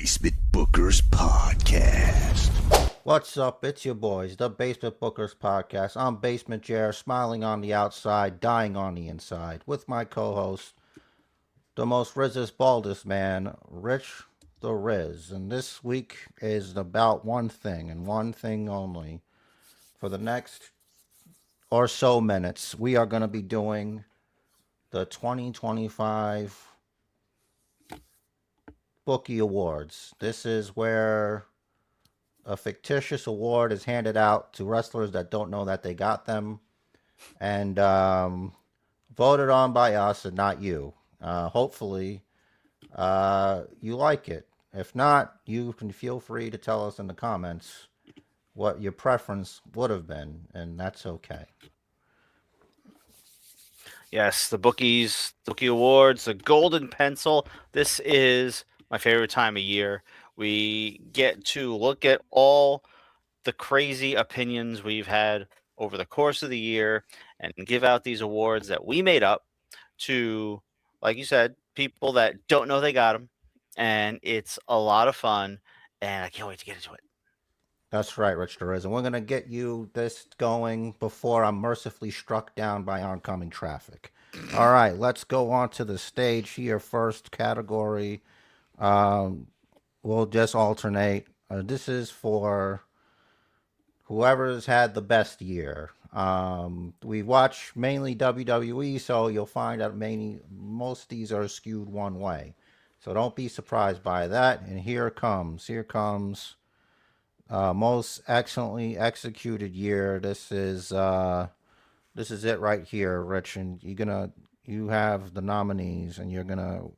Basement Bookers Podcast. What's up? It's your boys, the Basement Bookers Podcast. I'm Basement Jer, smiling on the outside, dying on the inside, with my co-host, the most rizzest, baldest man, Rich the Riz. And this week is about one thing and one thing only. For the next or so minutes, we are going to be doing the 2025 Bookie Awards. This is where a fictitious award is handed out to wrestlers that don't know that they got them, and voted on by us and not you. Hopefully, you like it. If not, you can feel free to tell us in the comments what your preference would have been, and that's okay. Yes, the Bookie Awards, the Golden Pencil. This is my favorite time of year. We get to look at all the crazy opinions we've had over the course of the year and give out these awards that we made up to, like you said, people that don't know they got them. And it's a lot of fun, and I can't wait to get into it. That's right, Rich Torres, and we're going to get you this going before I'm mercifully struck down by oncoming traffic. All right, let's go on to the stage here. First category. We'll just alternate. This is for whoever's had the best year. We watch mainly WWE, so you'll find that most of these are skewed one way. So don't be surprised by that. And here comes most excellently executed year. This is it right here, Rich. And you have the nominees, and you're gonna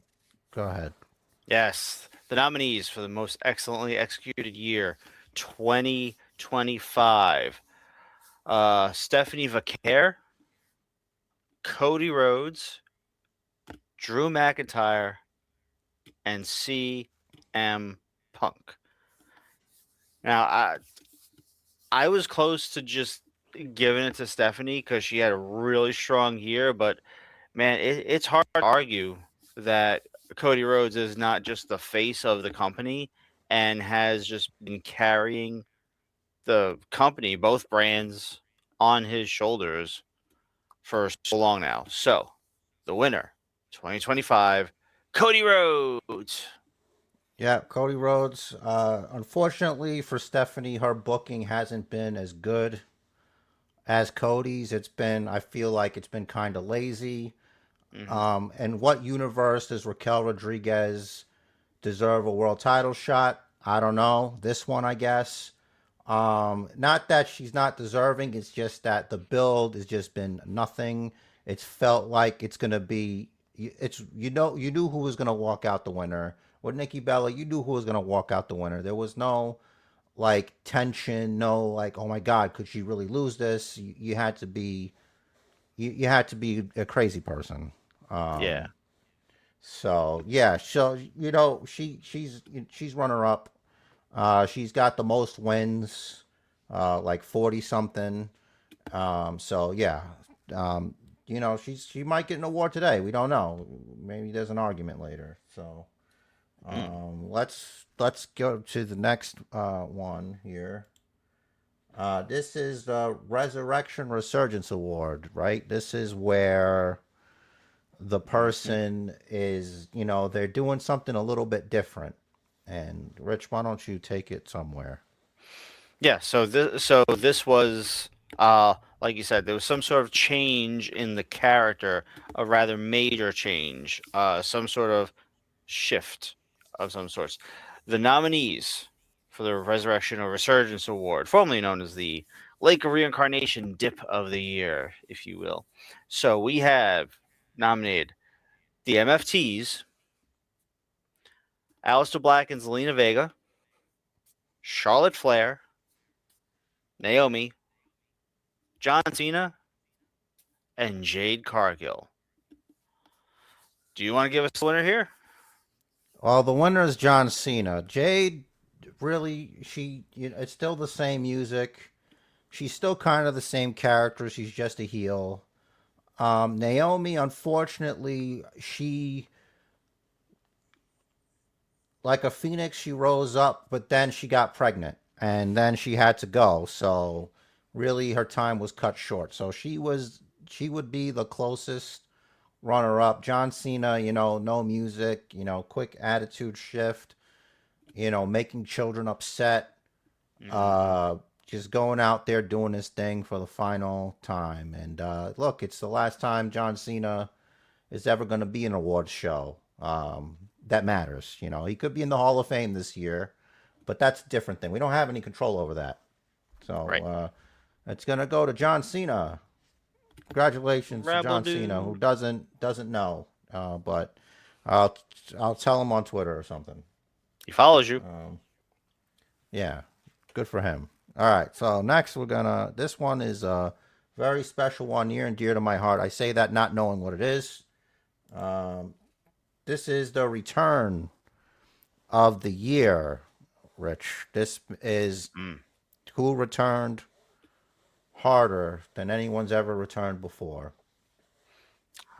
go ahead. Yes, the nominees for the most excellently executed year, 2025. Stephanie Vaquer, Cody Rhodes, Drew McIntyre, and CM Punk. Now, I was close to just giving it to Stephanie because she had a really strong year, but man, it's hard to argue that Cody Rhodes is not just the face of the company and has just been carrying the company, both brands, on his shoulders for so long now. So, the winner, 2025, Cody Rhodes. Yeah, Cody Rhodes. Unfortunately for Stephanie, her booking hasn't been as good as Cody's. I feel like it's been kind of lazy. Mm-hmm. And what universe does Raquel Rodriguez deserve a world title shot? I don't know. This one, I guess. Not that she's not deserving. It's just that the build has just been nothing. It's felt like it's gonna be. You knew who was gonna walk out the winner. With Nikki Bella, you knew who was gonna walk out the winner. There was no like tension, no like, oh my God, could she really lose this? You had to be you had to be a crazy person. Yeah. So yeah, so she's runner up. She's got the most wins, like 40 something. So yeah, she might get an award today. We don't know. Maybe there's an argument later. So let's go to the next one here. This is the Resurrection Resurgence Award, right? This is where the person is, they're doing something a little bit different. And Rich, why don't you take it somewhere? Yeah, so this was like you said, there was some sort of change in the character, a rather major change, some sort of shift of some sorts. The nominees for the Resurrection or Resurgence Award, formerly known as the Lake of Reincarnation Dip of the Year, if you will. So we have nominated the MFTs, Aleister Black and Zelina Vega, Charlotte Flair, Naomi, John Cena, and Jade Cargill. Do you want to give us the winner here? Well, the winner is John Cena. Jade, really, it's still the same music. She's still kind of the same character. She's just a heel. Naomi, unfortunately, she like a phoenix, she rose up, but then she got pregnant, and then she had to go. So really, her time was cut short. So she would be the closest runner up. John Cena, no music, quick attitude shift, making children upset, Hmm. uh, just going out there doing his thing for the final time. And look, it's the last time John Cena is ever going to be an awards show that matters. He could be in the Hall of Fame this year, but that's a different thing. We don't have any control over that. So Right. it's going to go to John Cena. Congratulations to Rebel John Cena, who dude. doesn't know, but I'll I'll tell him on Twitter or something. He follows you. Um, yeah, good for him. All right, so next we're gonna. This one is a very special one, near and dear to my heart. I say that not knowing what it is. Um, this is the return of the year, Rich. This is Mm. who returned harder than anyone's ever returned before.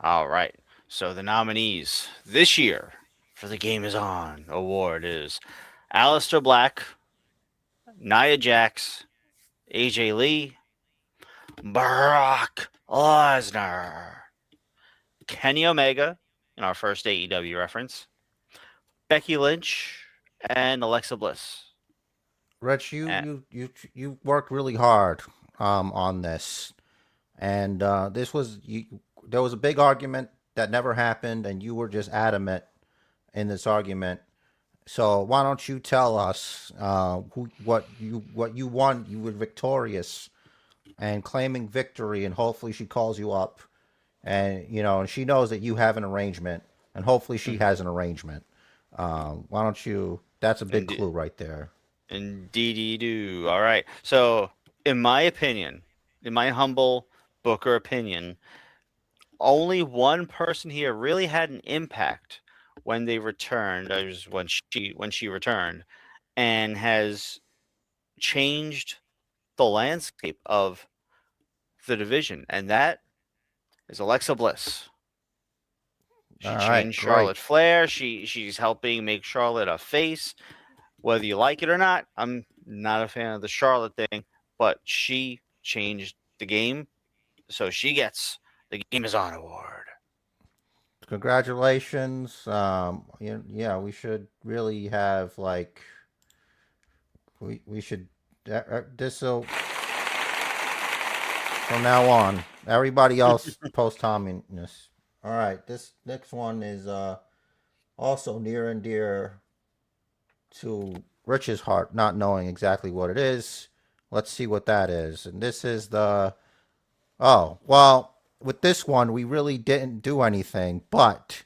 All right. So the nominees this year for the Game Is On award is Aleister Black, Nia Jax, AJ Lee, Brock Lesnar, Kenny Omega, in our first AEW reference, Becky Lynch, and Alexa Bliss. Rich, Eh, you worked really hard on this, and this was you. There was a big argument that never happened, and you were just adamant in this argument. So why don't you tell us what you won? You were victorious and claiming victory, and hopefully she calls you up, and and she knows that you have an arrangement, and hopefully she mhm. has an arrangement. Why don't you? That's a big Inde- clue right there. Indeedy do. All right. So, in my opinion, in my humble Booker opinion, only one person here really had an impact when they returned. That was when she returned, and has changed the landscape of the division, and that is Alexa Bliss. She All right, changed great. Charlotte Flair. She's helping make Charlotte a face, whether you like it or not. I'm not a fan of the Charlotte thing, but she changed the game, so she gets the Game Is On award. Congratulations. Yeah, we should really have like we should this so from now on. Everybody else post Tomminess. All right, this next one is also near and dear to Rich's heart, not knowing exactly what it is. Let's see what that is. And this is the oh well. With this one, we really didn't do anything, but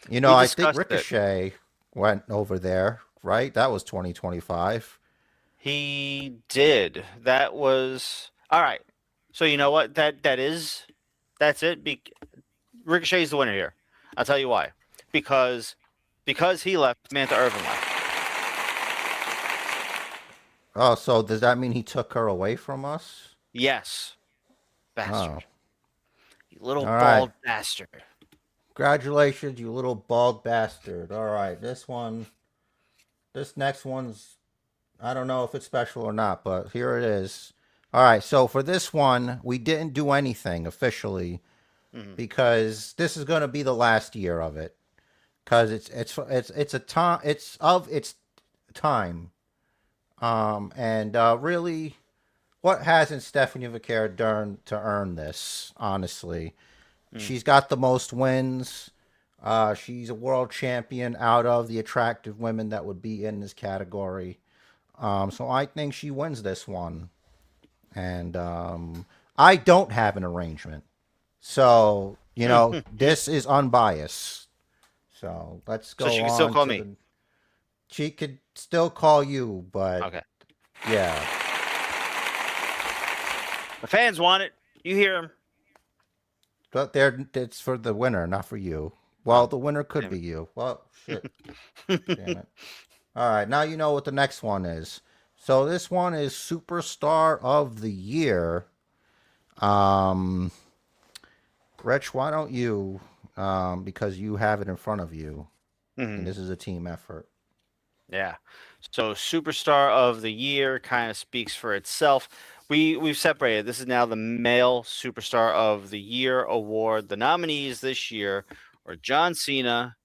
We I think discussed it. Ricochet went over there, right? That was 2025. He did. That was all right. So you know what? That's it. Ricochet's the winner here. I'll tell you why. Because because he left, Samantha Irvin left. Oh, so does that mean he took her away from us? Yes, Oh, bastard. You little all right. bald bastard. Congratulations, you little bald bastard. All right, this next one's, I don't know if it's special or not, but here it is. All right, so for this one, we didn't do anything officially Hmm. because this is going to be the last year of it because it's a time it's of its time. And really, what hasn't Stephanie Vaquer done to earn this? Honestly, Mm. she's got the most wins. She's a world champion out of the attractive women that would be in this category. So I think she wins this one. And I don't have an arrangement. So, this is unbiased. So let's So go she can still on call to me. the. She could still call you, but Okay. yeah. The fans want it. You hear him. But it's for the winner, not for you. Well, Oh, the winner could damn be you. Well, shit. Damn it. All right, now you know what the next one is. So this one is Superstar of the Year. Um, Rich, why don't you? Because you have it in front of you, and Mhm. this is a team effort. Yeah. So Superstar of the Year kind of speaks for itself. We've separated. This is now the Male Superstar of the Year award. The nominees this year are John Cena,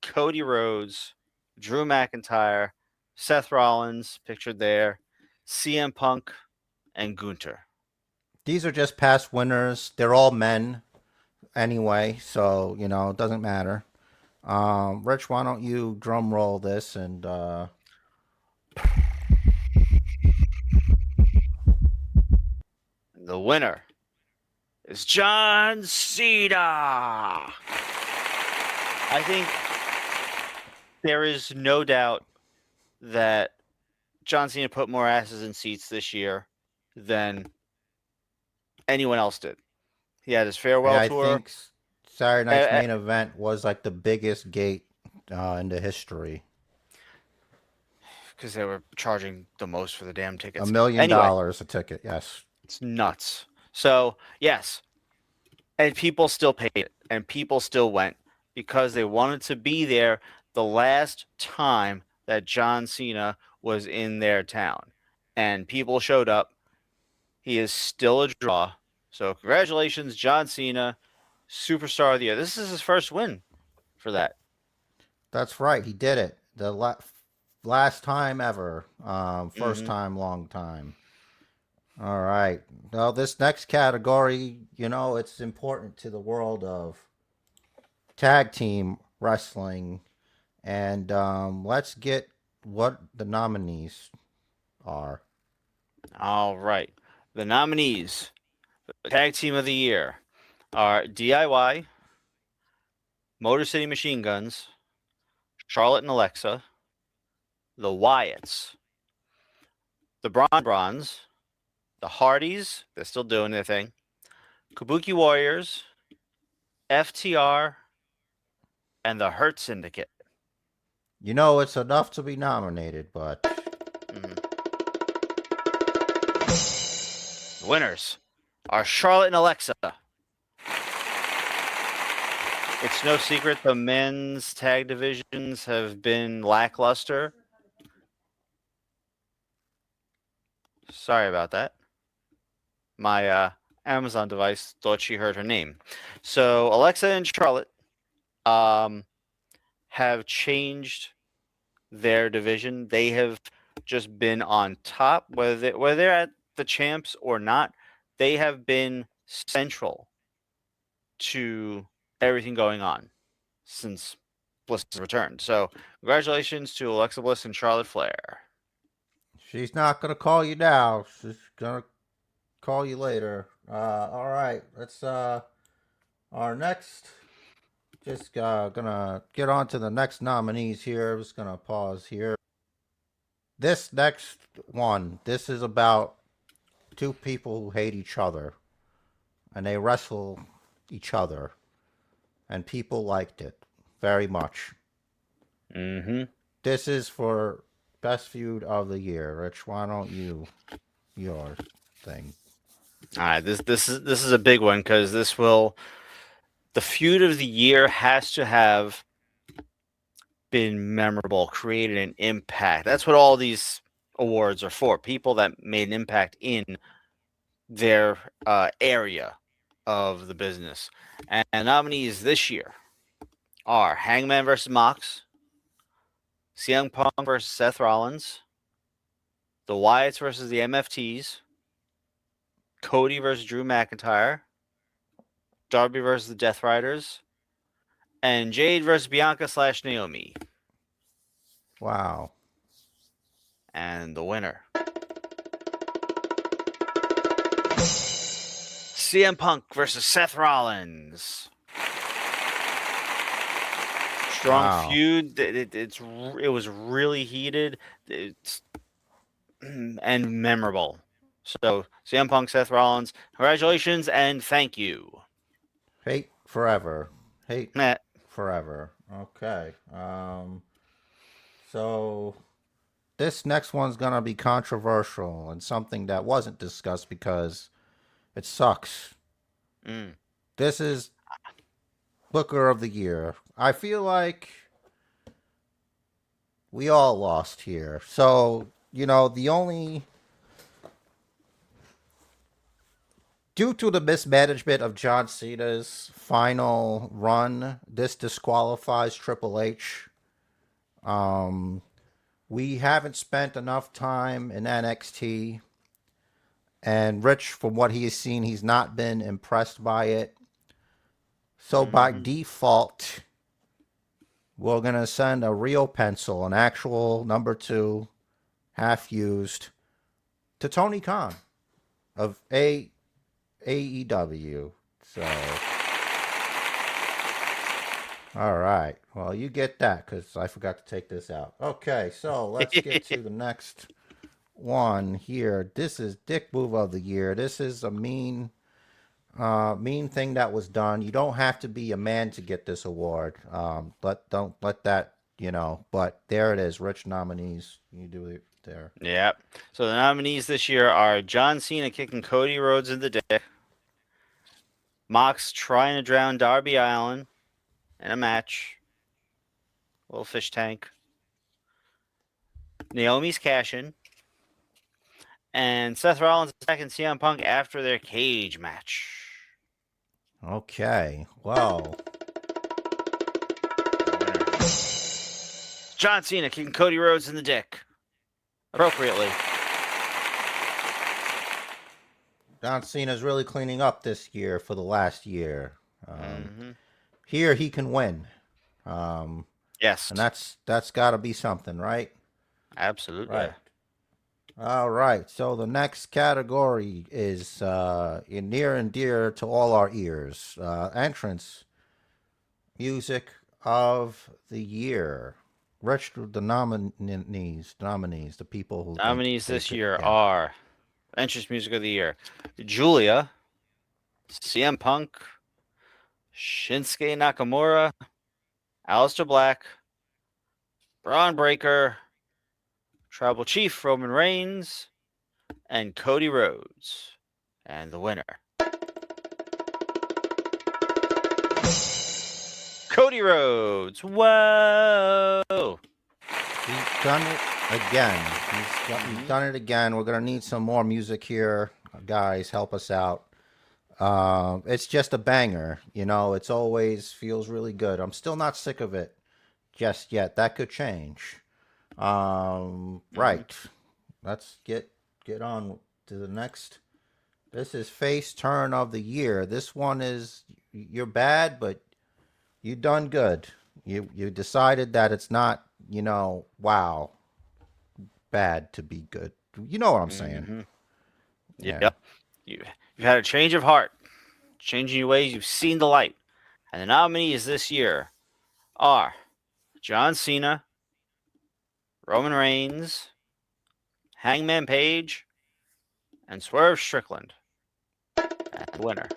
Cody Rhodes, Drew McIntyre, Seth Rollins, pictured there, CM Punk, and Gunter. These are just past winners. They're all men anyway, so it doesn't matter. Rich, why don't you drum roll this and The winner is John Cena. I think there is no doubt that John Cena put more asses in seats this year than anyone else did. He had his farewell I tour. think Saturday night's main event was like the biggest gate in the history. Because they were charging the most for the damn tickets. $1 million a ticket, yes. It's nuts. So, yes. And people still paid it. And people still went because they wanted to be there the last time that John Cena was in their town. And people showed up. He is still a draw. So, congratulations, John Cena, Superstar of the Year. This is his first win for that. That's right. He did it. The last time ever. First time, long time. All right. Well, this next category, it's important to the world of tag team wrestling. And let's get what the nominees are. All right. The nominees for the Tag Team of the Year are DIY, Motor City Machine Guns, Charlotte and Alexa, the Wyatts, the Bronze, the Hardys, they're still doing their thing, Kabuki Warriors, FTR, and the Hurt Syndicate. It's enough to be nominated, but The winners are Charlotte and Alexa. It's no secret the men's tag divisions have been lackluster. Sorry about that. My Amazon device thought she heard her name. So Alexa and Charlotte have changed their division. They have just been on top, whether they're at the champs or not. They have been central to everything going on since Bliss returned. So congratulations to Alexa Bliss and Charlotte Flair. she's not going to call you now. She's going to call you later. All right. Let's, our next, just gonna get on to the next nominees here. I'm just going to pause here. This next one, this is about two people who hate each other and they wrestle each other, and people liked it very much. This is for best feud of the year. Rich, why don't you your thing? All right, this is a big one because the feud of the year has to have been memorable, created an impact. That's what all these awards are for. People that made an impact in their area of the business. And nominees this year are Hangman versus Mox, CM Punk versus Seth Rollins, the Wyatts versus the MFTs, Cody versus Drew McIntyre, Darby versus the Death Riders, and Jade versus Bianca / Naomi. Wow. And the winner, CM Punk versus Seth Rollins. Strong feud. It was really heated. And memorable. So CM Punk, Seth Rollins, congratulations and thank you. Hate forever. Hate forever. Okay. So this next one's gonna be controversial and something that wasn't discussed because it sucks. This is Booker of the Year. I feel like we all lost here. So, the only due to the mismanagement of John Cena's final run, this disqualifies Triple H. We haven't spent enough time in NXT, and Rich, from what he has seen, he's not been impressed by it. So by default, we're going to send a real pencil, an actual number 2, half used, to Tony Khan of AEW. So, all right. Well, you get that because I forgot to take this out. Okay, so let's get to the next one here. This is Dick Move of the Year. This is a mean thing that was done. You don't have to be a man to get this award. Don't let that, but there it is. Rich nominees. You do it there. Yep. So the nominees this year are John Cena kicking Cody Rhodes in the dick, Mox trying to drown Darby Allin in a match, little fish tank, Naomi's cash-in, and Seth Rollins attacking CM Punk after their cage match. Okay. Well, John Cena kicking Cody Rhodes in the dick, appropriately. John Cena's really cleaning up this year for the last year. Here he can win. Yes. And that's got to be something, right? Absolutely. Right. All right. So the next category is near and dear to all our ears. Entrance music of the year. Rich, the nominees, the people who Nominees this year are entrance music of the year: Julia, CM Punk, Shinsuke Nakamura, Aleister Black, Braun Breaker, Tribal Chief Roman Reigns, and Cody Rhodes. And the winner, Cody Rhodes. Whoa! He's done it again. He's done it again. We're gonna need some more music here, guys. Help us out. It's just a banger. It's always feels really good. I'm still not sick of it just yet. That could change. Right. Let's get on to the next. This is face turn of the year. This one is you're bad, but you done good. You decided that it's not, wow, bad to be good. You know what I'm saying? Yeah. Yep. You've had a change of heart, changing your ways. You've seen the light. And the nominees this year are John Cena, Roman Reigns, Hangman Page, and Swerve Strickland. And the winner,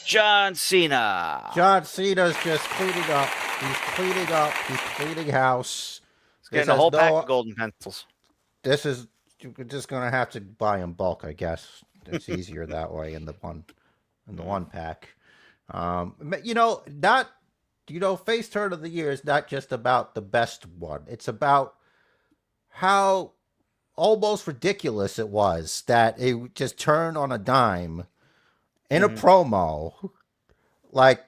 John Cena. John Cena's just cleaning up. He's cleaning up. He's cleaning house. He's getting a whole pack of golden pencils. This is we're just gonna have to buy in bulk, I guess. It's easier that way in the one pack. Face turn of the year is not just about the best one. It's about how almost ridiculous it was that it just turned on a dime in a promo. Like,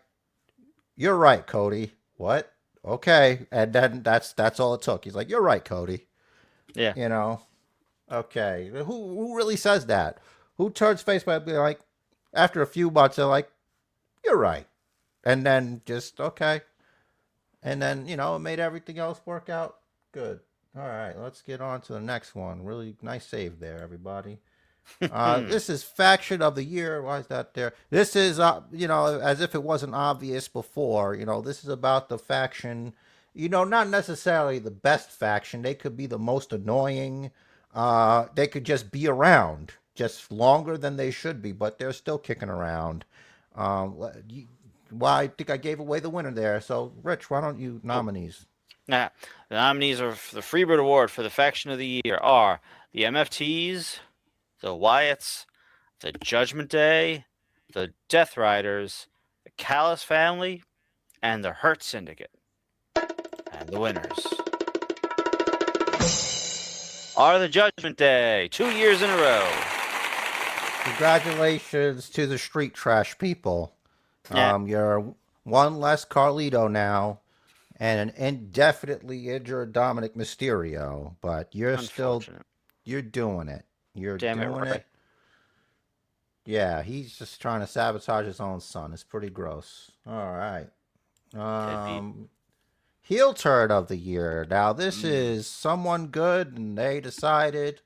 you're right, Cody. What? Okay. And then that's all it took. He's like, you're right, Cody. Yeah. Okay. Who really says that? Who turns face by being like, after a few months, they're like, you're right. And then just, okay. And then, it made everything else work out good. All right, let's get on to the next one. Really nice save there, everybody. This is Faction of the Year. Why is that there? This is, as if it wasn't obvious before, this is about the faction, not necessarily the best faction. They could be the most annoying. They could just be around just longer than they should be, but they're still kicking around. I think I gave away the winner there. So, Rich, why don't you nominees? The nominees are for the Freebird Award for the Faction of the Year are the MFTs, the Wyatts, the Judgment Day, the Death Riders, the Callis Family, and the Hurt Syndicate. And the winners are the Judgment Day, 2 years in a row. Congratulations to the Street Trash people. Yeah. You're one less Carlito now, and an indefinitely injured Dominic Mysterio, but you're Unfortunate. you're doing it. You're Damn it, doing Ray. it. Yeah, he's just trying to sabotage his own son. It's pretty gross. All right. Heel turn of the year. Now this is someone good, and they decided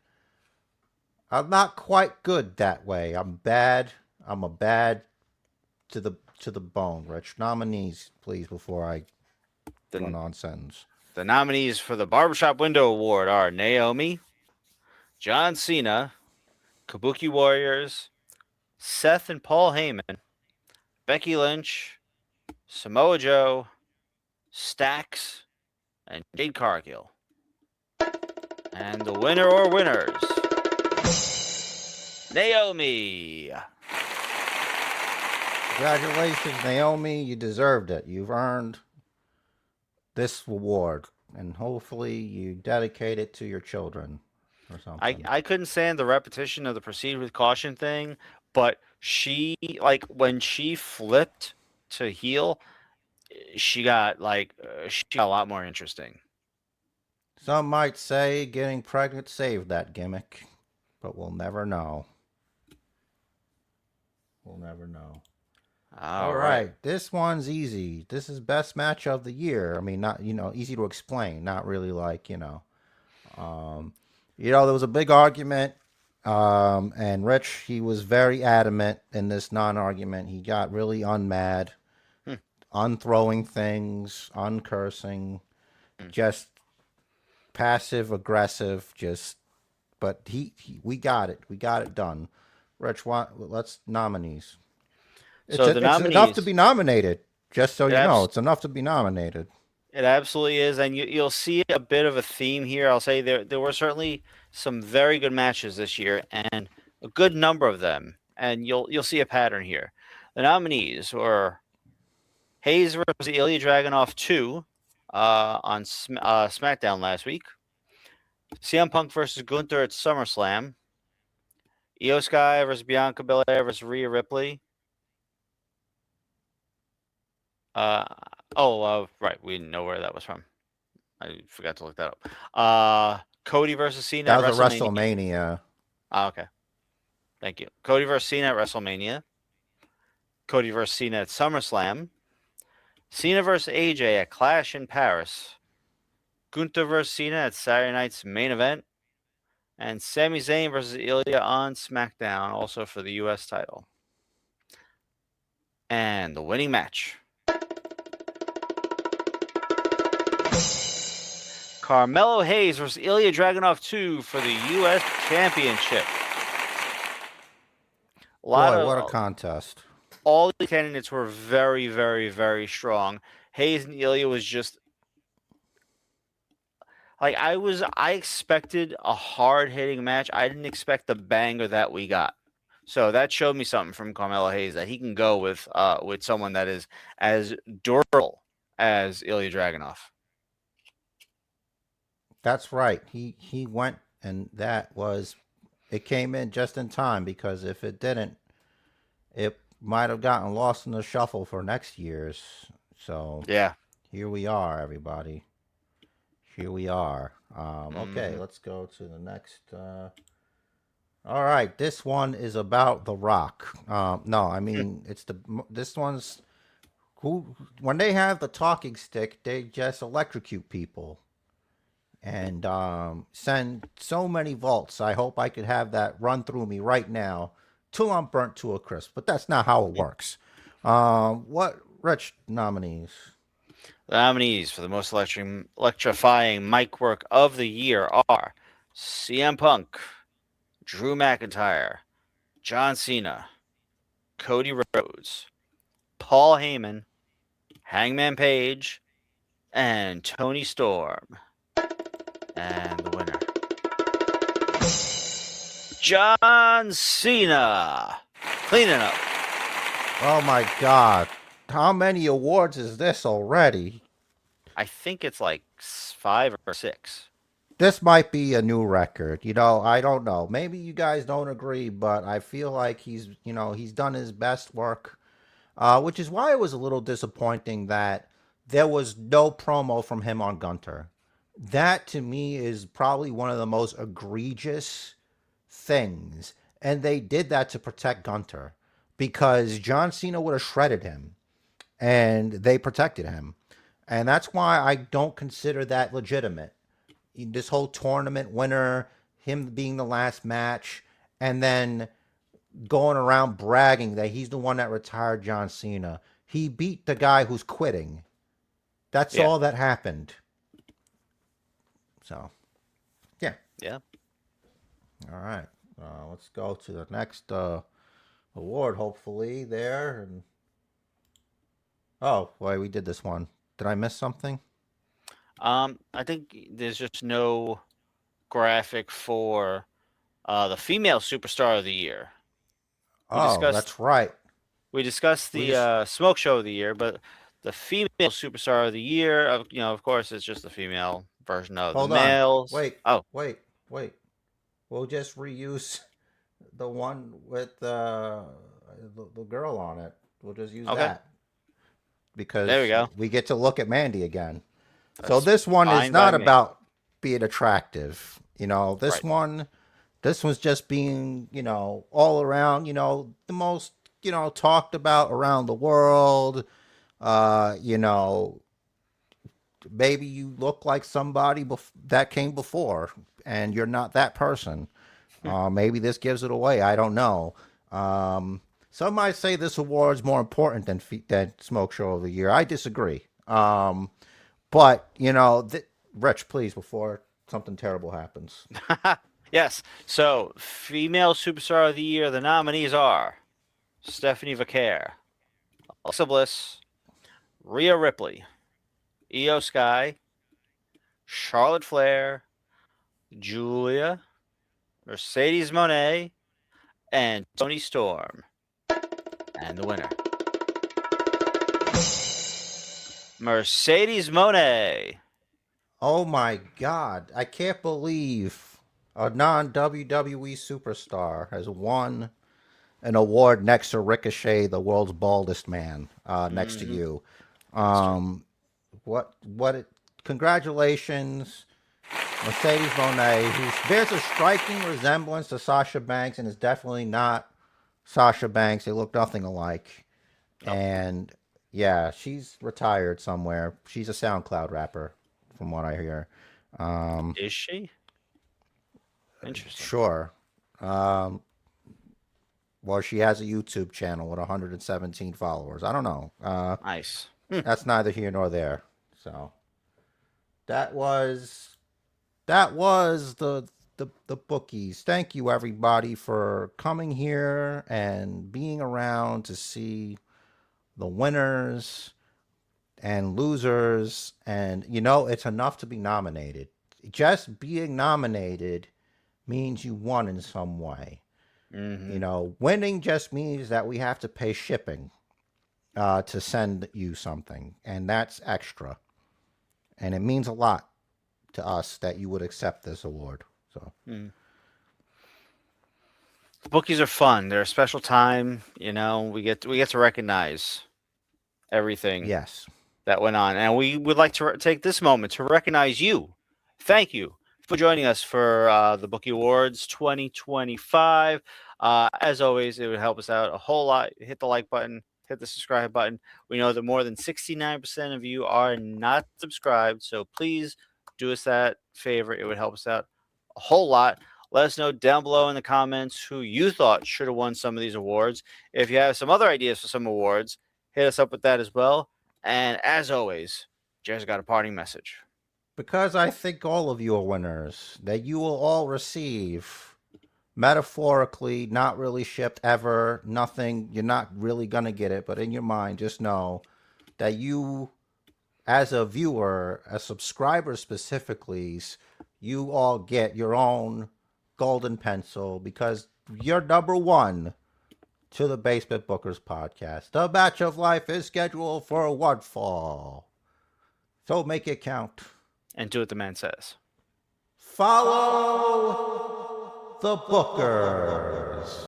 I'm not quite good that way. I'm bad. I'm a bad to the bone. Rich, nominees, please, before I run on sentence. The nominees for the Barbershop Window Award are Naomi, John Cena, Kabuki Warriors, Seth and Paul Heyman, Becky Lynch, Samoa Joe, Stax, and Jade Cargill. And the winner or winners, Naomi. Congratulations, Naomi. You deserved it. You've earned this award, and hopefully you dedicate it to your children or something. I couldn't stand the repetition of the proceed with caution thing, but she, like, when she flipped to heel, she got a lot more interesting. Some might say getting pregnant saved that gimmick, but we'll never know. We'll never know. All right. This one's easy. This is best match of the year. I mean, not, easy to explain. Not really like, there was a big argument, and Rich, he was very adamant in this non-argument. He got really unmad, unthrowing things, uncursing, just passive aggressive, but we got it. We got it done. Rich, let's nominees. It's enough to be nominated. Just so you know, it's enough to be nominated. It absolutely is, and you'll see a bit of a theme here. I'll say there were certainly some very good matches this year, and a good number of them, and you'll see a pattern here. The nominees were Hayes versus Ilya Dragunov 2 on SmackDown last week. CM Punk versus Gunther at SummerSlam. Io Sky versus Bianca Belair versus Rhea Ripley. Right. We didn't know where that was from. I forgot to look that up. Cody versus Cena at WrestleMania. That was a WrestleMania. Okay. Thank you. Cody versus Cena at WrestleMania. Cody versus Cena at SummerSlam. Cena versus AJ at Clash in Paris. Gunther versus Cena at Saturday night's main event. And Sami Zayn versus Ilya on SmackDown, also for the U.S. title. And the winning match, Carmelo Hayes versus Ilya Dragunov 2 for the U.S. Championship. What a contest. All the candidates were very, very, very strong. Hayes and Ilya was just like I expected a hard-hitting match. I didn't expect the banger that we got. So that showed me something from Carmelo Hayes, that he can go with someone that is as durable as Ilya Dragunov. That's right. He went, and it came in just in time, because if it didn't, it might have gotten lost in the shuffle for next year's. So yeah, here we are, everybody. Here we are. Okay, let's go to the next. All right, this one is about The Rock. No, I mean this one's when they have the talking stick, they just electrocute people and send so many volts. I hope I could have that run through me right now till I'm burnt to a crisp. But that's not how it works. What Rich nominees? The nominees for the most electrifying mic work of the year are CM Punk, Drew McIntyre, John Cena, Cody Rhodes, Paul Heyman, Hangman Page, and Tony Storm. And the winner, John Cena. Cleaning up. Oh my God. How many awards is this already? I think it's like 5 or 6. This might be a new record. I don't know. Maybe you guys don't agree, but I feel like he's done his best work, which is why it was a little disappointing that there was no promo from him on Gunter. That to me is probably one of the most egregious things. And they did that to protect Gunter because John Cena would have shredded him and they protected him. And that's why I don't consider that legitimate. This whole tournament winner, him being the last match, and then going around bragging that he's the one that retired John Cena. He beat the guy who's quitting. That's Yeah. all that happened. So, yeah. Yeah. All right. Let's go to the next award, hopefully, there. Oh, wait, we did this one. Did I miss something? I think there's just no graphic for the female superstar of the year. Oh, that's right. We discussed We the just smoke show of the year, but the female superstar of the year, of course, it's just the female version of the hold on. males. Wait, Oh, wait. We'll just reuse the one with the girl on it. We'll just use okay. that There we because go. we get to look at Mandy again. So That's this one is fine by not me. about being attractive. Right. This one's just being, all around, the most, talked about around the world. Uh, you know, Maybe you look like somebody that came before and you're not that person. Maybe this gives it away. I don't know. Some might say this award's more important than Smoke Show of the Year. I disagree. But Rich, please, before something terrible happens. Yes. So, female superstar of the year, the nominees are Stephanie Vaquer, Alexa Bliss, Rhea Ripley, Io Sky, Charlotte Flair, Julia, Mercedes Moné, and Tony Storm. And the winner, Mercedes Moné. Oh my God! I can't believe a non WWE superstar has won an award next to Ricochet, the world's baldest man, next to Mm-hmm. you. That's true. Congratulations, Mercedes Moné, who bears a striking resemblance to Sasha Banks and is definitely not Sasha Banks. They look nothing alike. Nope. And yeah, she's retired somewhere. She's a SoundCloud rapper, from what I hear. Is she? Interesting. Sure. Um, well, she has a YouTube channel with 117 followers. I don't know. Nice. That's neither here nor there. So that was the bookies. Thank you everybody for coming here and being around to see the winners and losers. And it's enough to be nominated. Just being nominated means you won in some way. Mm-hmm. Winning just means that we have to pay shipping to send you something, and that's extra. And it means a lot to us that you would accept this award. So, Mm. Bookies are fun. They're a special time. We get to recognize everything yes. that went on, and we would like to take this moment to recognize you. Thank you for joining us for the Bookie Awards 2025. As always, it would help us out a whole lot. Hit the like button, hit the subscribe button. We know that more than 69% of you are not subscribed, so please do us that favor. It would help us out a whole lot. Let us know down below in the comments who you thought should have won some of these awards. If you have some other ideas for some awards, hit us up with that as well. And as always, Jerry's got a parting message. Because I think all of you are winners, that you will all receive, metaphorically, not really shipped ever, nothing, you're not really going to get it, but in your mind, just know that you, as a viewer, a subscriber specifically, you all get your own golden pencil because you're number one to the Basement Bookers podcast. The Match of Life is scheduled for one fall. So make it count. And do what the man says. Follow the Bookers.